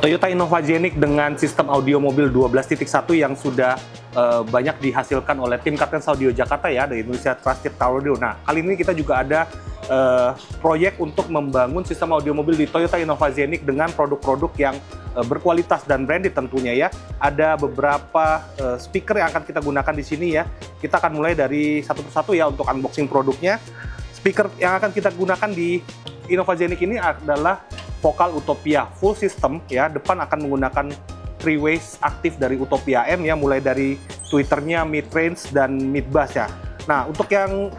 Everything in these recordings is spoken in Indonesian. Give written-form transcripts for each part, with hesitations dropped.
Toyota Innova Zenik dengan sistem audio mobil 12.1 yang sudah banyak dihasilkan oleh tim Kartens Audio Jakarta ya, dari Indonesia Trusted Car Audio. Nah, kali ini kita juga ada proyek untuk membangun sistem audio mobil di Toyota Innova Zenik dengan produk-produk yang berkualitas dan branded tentunya ya. Ada beberapa speaker yang akan kita gunakan di sini ya. Kita akan mulai dari satu persatu ya untuk unboxing produknya. Speaker yang akan kita gunakan di Innova Zenik ini adalah Vocal Utopia full system ya. Depan akan menggunakan 3-ways aktif dari Utopia M ya, mulai dari tweeternya, mid range dan mid bass ya. Nah, untuk yang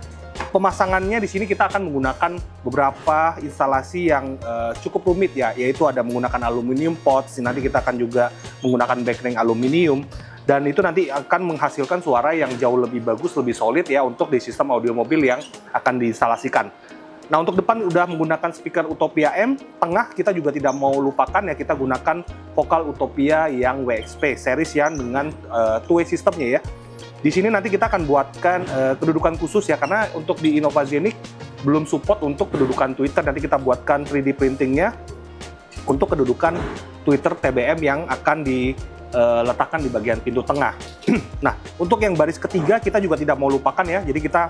pemasangannya di sini kita akan menggunakan beberapa instalasi yang cukup rumit ya, yaitu ada menggunakan aluminium pots. Nanti kita akan juga menggunakan backring aluminium, dan itu nanti akan menghasilkan suara yang jauh lebih bagus, lebih solid ya untuk di sistem audio mobil yang akan diinstalasikan. Nah, untuk depan udah menggunakan speaker Utopia M, tengah kita juga tidak mau lupakan ya, kita gunakan Vocal Utopia yang WXP series ya dengan two-way sistemnya ya. Di sini nanti kita akan buatkan kedudukan khusus ya, karena untuk di Innova Zenik belum support untuk kedudukan tweeter. Nanti kita buatkan 3D printingnya untuk kedudukan tweeter TBM yang akan diletakkan di bagian pintu tengah. Nah, untuk yang baris ketiga kita juga tidak mau lupakan ya, jadi kita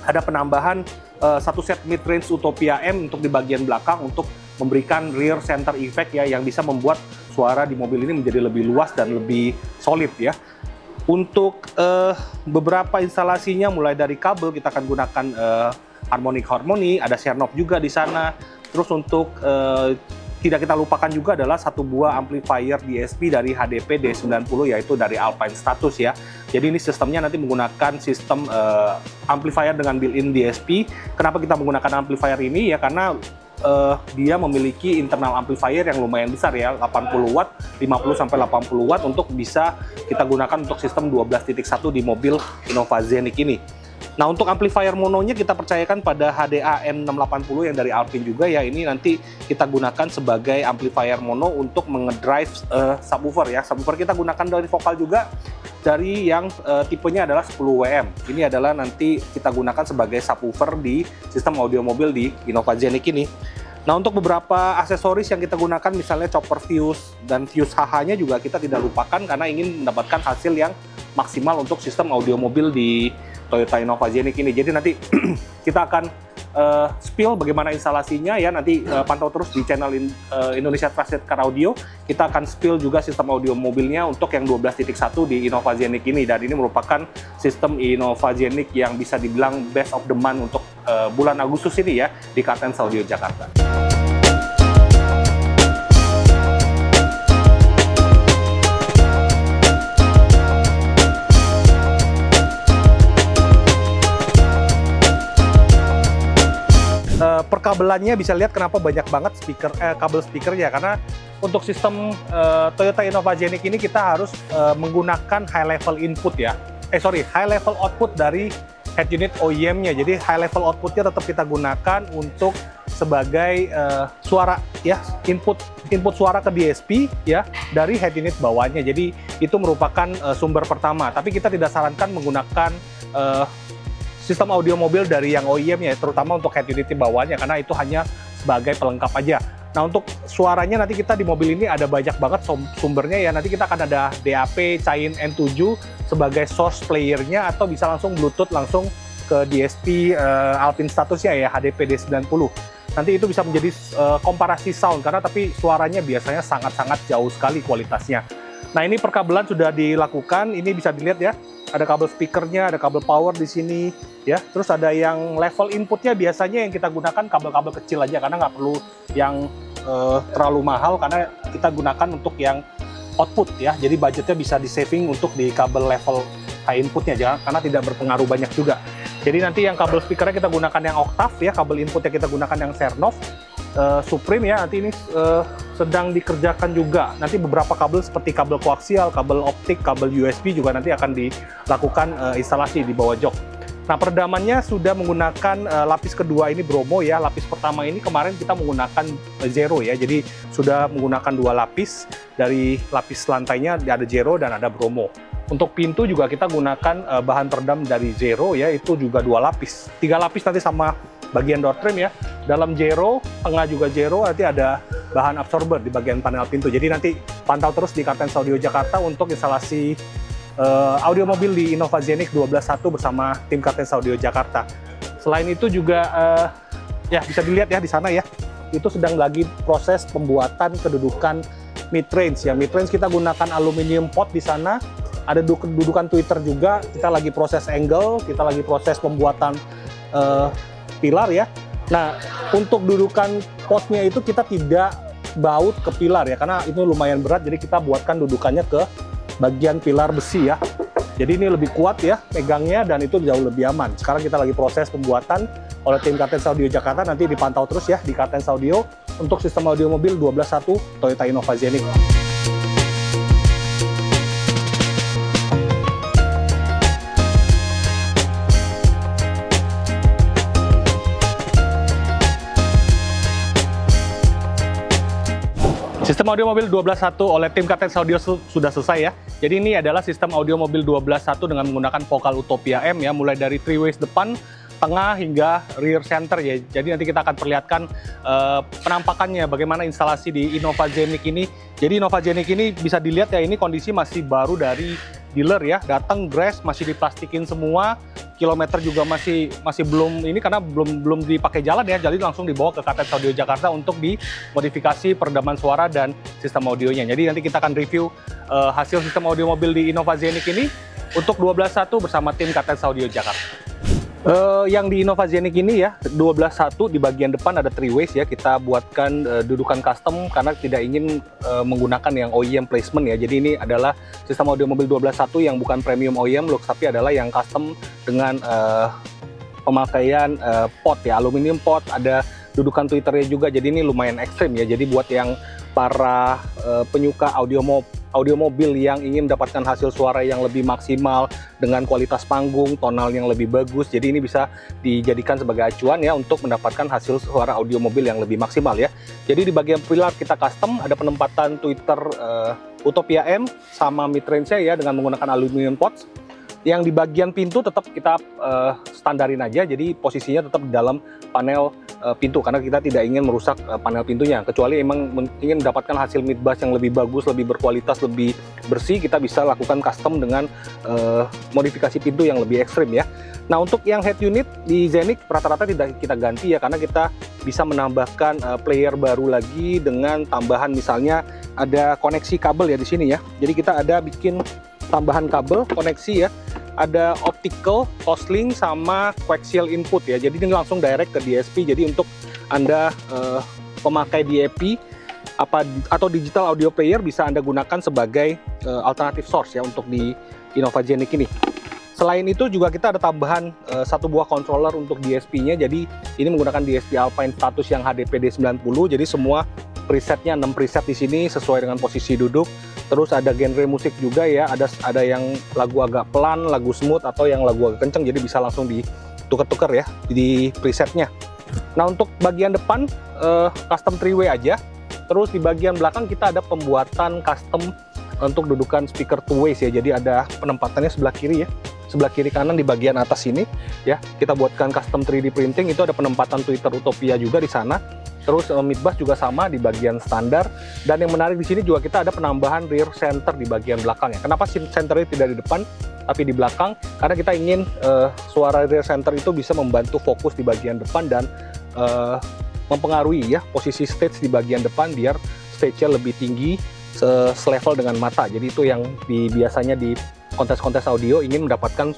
ada penambahan satu set mid range Utopia M untuk di bagian belakang untuk memberikan rear center effect ya, yang bisa membuat suara di mobil ini menjadi lebih luas dan lebih solid ya. Untuk beberapa instalasinya mulai dari kabel kita akan gunakan harmoni, ada share knob juga di sana. Terus untuk tidak kita lupakan juga adalah satu buah amplifier DSP dari HDP D90 yaitu dari Alpine Status ya. Jadi ini sistemnya nanti menggunakan sistem amplifier dengan built-in DSP. Kenapa kita menggunakan amplifier ini ya? Karena dia memiliki internal amplifier yang lumayan besar ya, 80 watt, 50 sampai 80 watt untuk bisa kita gunakan untuk sistem 12.1 di mobil Innova Zenik ini. Nah, untuk amplifier mononya kita percayakan pada HDA M680 yang dari Alpine juga ya. Ini nanti kita gunakan sebagai amplifier mono untuk mengedrive subwoofer ya. Subwoofer kita gunakan dari vokal juga, dari yang tipenya adalah 10 WM. Ini adalah nanti kita gunakan sebagai subwoofer di sistem audio mobil di Innova Zenik ini. Nah, untuk beberapa aksesoris yang kita gunakan misalnya chopper fuse dan fuse HH-nya juga kita tidak lupakan karena ingin mendapatkan hasil yang maksimal untuk sistem audio mobil di Toyota Innova Zenik ini. Jadi nanti kita akan spill bagaimana instalasinya ya, nanti pantau terus di channel Indonesia Trusted Car Audio. Kita akan spill juga sistem audio mobilnya untuk yang 12.1 di Innova Zenik ini, dan ini merupakan sistem Innova Zenik yang bisa dibilang best of the month untuk bulan Agustus ini ya di Kartens Audio Jakarta. Perkabelannya bisa lihat kenapa banyak banget kabel speakernya, karena untuk sistem Toyota Innova Zenik ini kita harus menggunakan high level input ya, high level output dari head unit OEM-nya. Jadi high level outputnya tetap kita gunakan untuk sebagai suara ya, input suara ke DSP ya dari head unit bawahnya. Jadi itu merupakan sumber pertama, tapi kita tidak sarankan menggunakan sistem audio mobil dari yang OEM ya, terutama untuk head unit di bawahnya, karena itu hanya sebagai pelengkap aja. Nah, untuk suaranya nanti kita di mobil ini ada banyak banget sumbernya ya. Nanti kita akan ada DAP, Cain N7 sebagai source playernya, atau bisa langsung Bluetooth langsung ke DSP Alpine Statusnya ya, HDP D90. Nanti itu bisa menjadi komparasi sound, karena tapi suaranya biasanya sangat-sangat jauh sekali kualitasnya. Nah, ini perkabelan sudah dilakukan, ini bisa dilihat ya. Ada kabel speakernya, ada kabel power di sini ya. Terus ada yang level inputnya, biasanya yang kita gunakan kabel-kabel kecil aja karena nggak perlu yang terlalu mahal, karena kita gunakan untuk yang output ya. Jadi budgetnya bisa di saving untuk di kabel level high inputnya, karena tidak berpengaruh banyak juga. Jadi nanti yang kabel speakernya kita gunakan yang octave ya, kabel inputnya kita gunakan yang Sernov Supreme ya. Nanti ini sedang dikerjakan juga. Nanti beberapa kabel seperti kabel koaksial, kabel optik, kabel USB juga nanti akan dilakukan instalasi di bawah jok. Nah, peredamannya sudah menggunakan lapis kedua ini Bromo ya. Lapis pertama ini kemarin kita menggunakan Zero ya. Jadi sudah menggunakan dua lapis. Dari lapis lantainya ada Zero dan ada Bromo. Untuk pintu juga kita gunakan bahan peredam dari Zero ya, itu juga dua lapis. 3 lapis nanti sama bagian door trim ya. Dalam Zero, tengah juga Zero, nanti ada bahan absorber di bagian panel pintu. Jadi nanti pantau terus di Kartens Audio Jakarta untuk instalasi audio mobil di Innova Zenik 12.1 bersama tim Kartens Audio Jakarta. Selain itu juga ya bisa dilihat ya di sana ya, itu sedang lagi proses pembuatan kedudukan mid-range ya. Mid-range kita gunakan aluminium pot di sana. Ada dudukan tweeter juga, kita lagi proses angle, kita lagi proses pembuatan pilar ya. Nah, untuk dudukan potnya itu kita tidak baut ke pilar ya, karena itu lumayan berat, jadi kita buatkan dudukannya ke bagian pilar besi ya. Jadi ini lebih kuat ya pegangnya dan itu jauh lebih aman. Sekarang kita lagi proses pembuatan oleh tim Kartens Audio Jakarta, nanti dipantau terus ya di Kartens Audio untuk sistem audio mobil 12.1 Toyota Innova Zenik. Sistem audio mobil 12.1 oleh tim Kartens Audio sudah selesai ya. Jadi ini adalah sistem audio mobil 12.1 dengan menggunakan vokal Utopia M ya, mulai dari three ways depan, tengah hingga rear center ya. Jadi nanti kita akan perlihatkan penampakannya, bagaimana instalasi di Innova Zenik ini. Jadi Innova Zenik ini bisa dilihat ya, ini kondisi masih baru dari dealer ya, datang grass masih diplastikin semua, kilometer juga masih belum ini karena belum dipakai jalan ya, jadi langsung dibawa ke Kartens Audio Jakarta untuk dimodifikasi peredaman suara dan sistem audionya. Jadi nanti kita akan review hasil sistem audio mobil di Innova Zenik ini untuk 12.1 bersama tim Kartens Audio Jakarta. Yang di Innova Zenik ini ya, 12.1 di bagian depan ada three ways ya, kita buatkan dudukan custom karena tidak ingin menggunakan yang OEM placement ya. Jadi ini adalah sistem audio mobil 12.1 yang bukan premium OEM look, tapi adalah yang custom dengan pemakaian pot ya, aluminium pot, ada dudukan tweeternya juga, jadi ini lumayan ekstrim ya. Jadi buat yang para penyuka audio mobil yang ingin mendapatkan hasil suara yang lebih maksimal dengan kualitas panggung, tonal yang lebih bagus, jadi ini bisa dijadikan sebagai acuan ya untuk mendapatkan hasil suara audio mobil yang lebih maksimal ya. Jadi di bagian pilar kita custom, ada penempatan tweeter Utopia M sama mid-range ya dengan menggunakan aluminium pots. Yang di bagian pintu tetap kita standarin aja, jadi posisinya tetap di dalam panel pintu karena kita tidak ingin merusak panel pintunya, kecuali emang ingin mendapatkan hasil mid bass yang lebih bagus, lebih berkualitas, lebih bersih, kita bisa lakukan custom dengan modifikasi pintu yang lebih ekstrim ya. Nah, untuk yang head unit di Zenik rata-rata tidak kita ganti ya, karena kita bisa menambahkan player baru lagi dengan tambahan, misalnya ada koneksi kabel ya di sini ya. Jadi kita ada bikin tambahan kabel koneksi ya, ada optical, toslink, sama coaxial input ya. Jadi ini langsung direct ke DSP. Jadi untuk Anda pemakai DAP atau digital audio player bisa Anda gunakan sebagai alternative source ya untuk di Innova Zenik ini. Selain itu juga kita ada tambahan satu buah controller untuk DSP-nya. Jadi ini menggunakan DSP Alpine status yang HDPD90. Jadi semua presetnya 6 preset di sini sesuai dengan posisi duduk. Terus ada genre musik juga ya, ada yang lagu agak pelan, lagu smooth, atau yang lagu agak kenceng, jadi bisa langsung ditukar-tukar ya di presetnya. Nah, untuk bagian depan custom 3-way aja. Terus di bagian belakang kita ada pembuatan custom untuk dudukan speaker 2-ways ya, jadi ada penempatannya sebelah kiri ya, sebelah kiri kanan di bagian atas ini ya. Kita buatkan custom 3D printing, itu ada penempatan tweeter Utopia juga di sana. Terus mid bass juga sama di bagian standar, dan yang menarik di sini juga kita ada penambahan rear center di bagian belakang ya. Kenapa centernya tidak di depan tapi di belakang? Karena kita ingin suara rear center itu bisa membantu fokus di bagian depan dan mempengaruhi ya posisi stage di bagian depan biar stage-nya lebih tinggi selevel dengan mata. Jadi itu yang biasanya di kontes-kontes audio ingin mendapatkan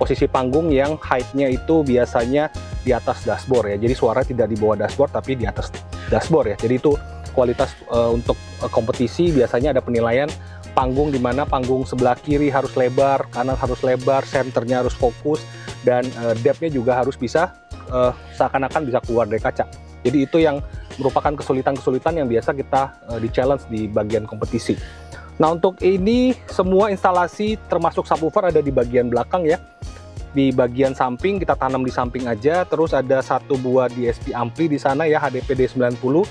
posisi panggung yang height-nya itu biasanya di atas dashboard ya. Jadi suara tidak di bawah dashboard tapi di atas dashboard ya. Jadi itu kualitas untuk kompetisi biasanya ada penilaian panggung, di mana panggung sebelah kiri harus lebar, kanan harus lebar, centernya harus fokus, dan depth-nya juga harus bisa seakan-akan bisa keluar dari kaca. Jadi itu yang merupakan kesulitan-kesulitan yang biasa kita di-challenge di bagian kompetisi. Nah, untuk ini semua instalasi termasuk subwoofer ada di bagian belakang ya. Di bagian samping kita tanam di samping aja. Terus ada satu buah DSP ampli di sana ya, HDPD90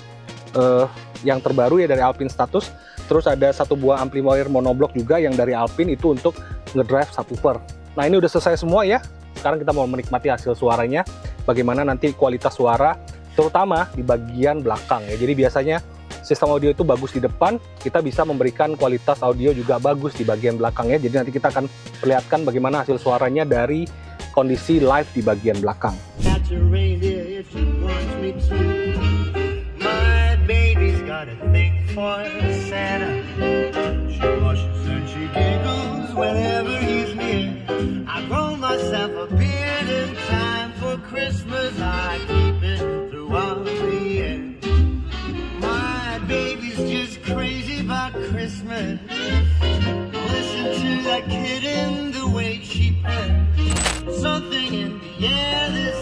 yang terbaru ya dari Alpine status. Terus ada satu buah amplifier monoblock juga yang dari Alpine, itu untuk ngedrive subwoofer. Nah, ini udah selesai semua ya. Sekarang kita mau menikmati hasil suaranya, bagaimana nanti kualitas suara terutama di bagian belakang ya. Jadi biasanya sistem audio itu bagus di depan, kita bisa memberikan kualitas audio juga bagus di bagian belakangnya. Jadi nanti kita akan perlihatkan bagaimana hasil suaranya dari kondisi live di bagian belakang. Christmas, listen to that kid in the way she plays. Something in the air.